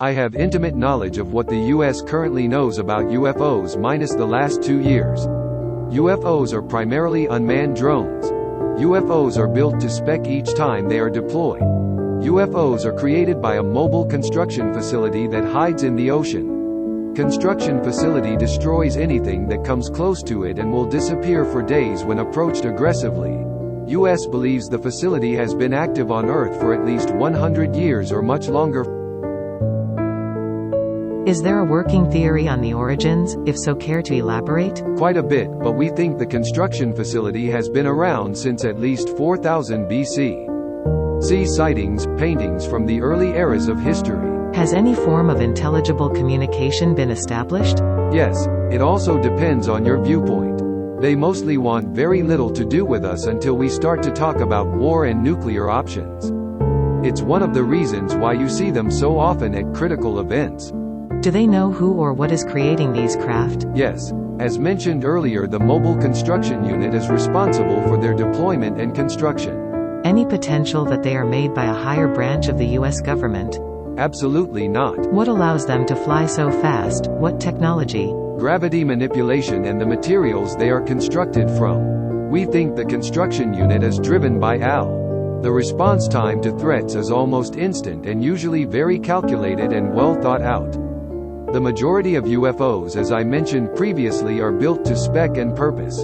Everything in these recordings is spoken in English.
I have intimate knowledge of what the US currently knows about UFOs minus the last 2 years. UFOs are primarily unmanned drones. UFOs are built to spec each time they are deployed. UFOs are created by a mobile construction facility that hides in the ocean. Construction facility destroys anything that comes close to it and will disappear for days when approached aggressively. US believes the facility has been active on Earth for at least 100 years or much longer. Is there a working theory on the origins? If so, care to elaborate? Quite a bit, but we think the construction facility has been around since at least 4000 BC. See sightings, paintings from the early eras of history. Has any form of intelligible communication been established? Yes, it also depends on your viewpoint. They mostly want very little to do with us until we start to talk about war and nuclear options. It's one of the reasons why you see them so often at critical events. Do they know who or what is creating these craft? Yes. As mentioned earlier, the Mobile Construction Unit is responsible for their deployment and construction. Any potential that they are made by a higher branch of the US government? Absolutely not. What allows them to fly so fast? What technology? Gravity manipulation and the materials they are constructed from. We think the construction unit is driven by AL. The response time to threats is almost instant and usually very calculated and well thought out. The majority of UFOs, as I mentioned previously, are built to spec and purpose.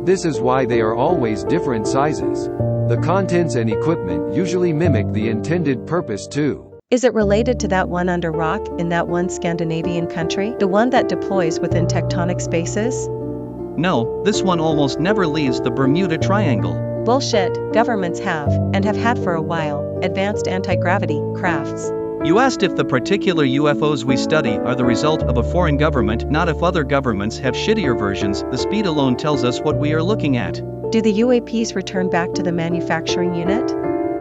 This is why they are always different sizes. The contents and equipment usually mimic the intended purpose too. Is it related to that one under rock in that one Scandinavian country? The one that deploys within tectonic spaces? No, this one almost never leaves the Bermuda Triangle. Bullshit. Governments have, and have had for a while, advanced anti-gravity crafts. You asked if the particular UFOs we study are the result of a foreign government, not if other governments have shittier versions. The speed alone tells us what we are looking at. Do the UAPs return back to the manufacturing unit?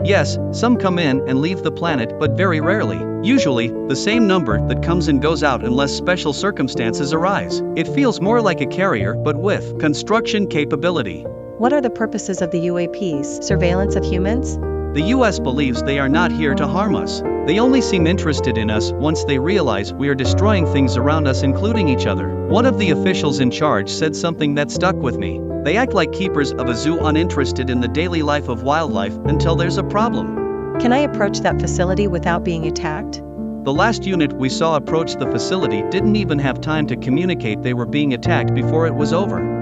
Yes, some come in and leave the planet, but very rarely. Usually, the same number that comes and goes out unless special circumstances arise. It feels more like a carrier, but with construction capability. What are the purposes of the UAPs? Surveillance of humans? The US believes they are not here to harm us. They only seem interested in us once they realize we are destroying things around us, including each other. One of the officials in charge said something that stuck with me. They act like keepers of a zoo, uninterested in the daily life of wildlife until there's a problem. Can I approach that facility without being attacked? The last unit we saw approach the facility didn't even have time to communicate they were being attacked before it was over.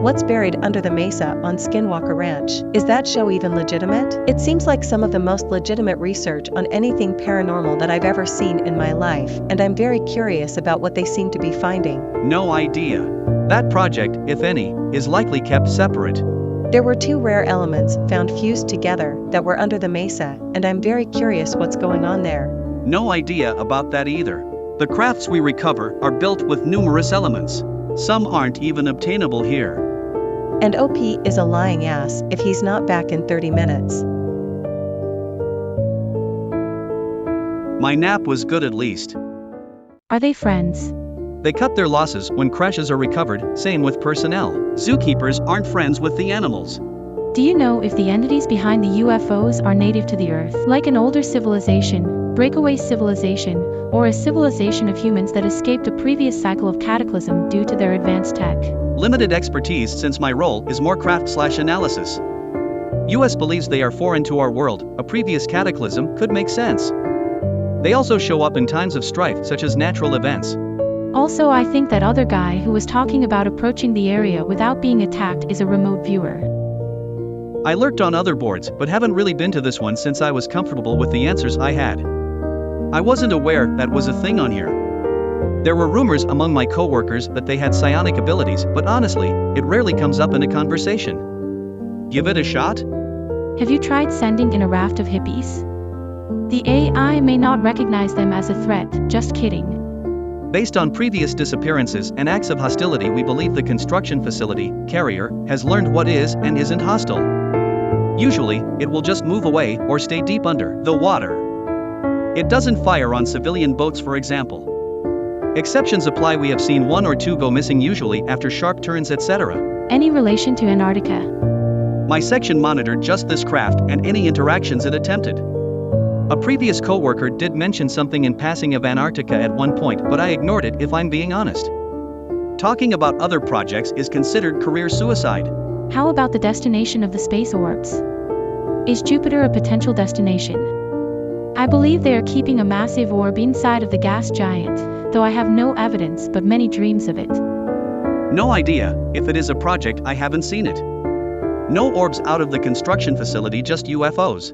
What's buried under the mesa on Skinwalker Ranch? Is that show even legitimate? It seems like some of the most legitimate research on anything paranormal that I've ever seen in my life, and I'm very curious about what they seem to be finding. No idea. That project, if any, is likely kept separate. There were 2 rare elements found fused together that were under the mesa, and I'm very curious what's going on there. No idea about that either. The crafts we recover are built with numerous elements. Some aren't even obtainable here. And OP is a lying ass if he's not back in 30 minutes. My nap was good at least. Are they friends? They cut their losses when crashes are recovered, same with personnel. Zookeepers aren't friends with the animals. Do you know if the entities behind the UFOs are native to the Earth, like an older civilization, breakaway civilization, or a civilization of humans that escaped a previous cycle of cataclysm due to their advanced tech? Limited expertise, since my role is more craft/analysis. US believes they are foreign to our world. A previous cataclysm could make sense. They also show up in times of strife, such as natural events. Also, I think that other guy who was talking about approaching the area without being attacked is a remote viewer. I lurked on other boards, but haven't really been to this one since I was comfortable with the answers I had. I wasn't aware that was a thing on here. There were rumors among my coworkers that they had psionic abilities, but honestly, it rarely comes up in a conversation. Give it a shot? Have you tried sending in a raft of hippies? The AI may not recognize them as a threat, just kidding. Based on previous disappearances and acts of hostility, we believe the construction facility, carrier, has learned what is and isn't hostile. Usually, it will just move away or stay deep under the water. It doesn't fire on civilian boats, for example. Exceptions apply. We have seen 1 or 2 go missing, usually after sharp turns, etc. Any relation to Antarctica? My section monitored just this craft and any interactions it attempted. A previous coworker did mention something in passing of Antarctica at one point, but I ignored it if I'm being honest. Talking about other projects is considered career suicide. How about the destination of the space orbs? Is Jupiter a potential destination? I believe they are keeping a massive orb inside of the gas giant, though I have no evidence but many dreams of it. No idea. If it is a project, I haven't seen it. No orbs out of the construction facility, just UFOs.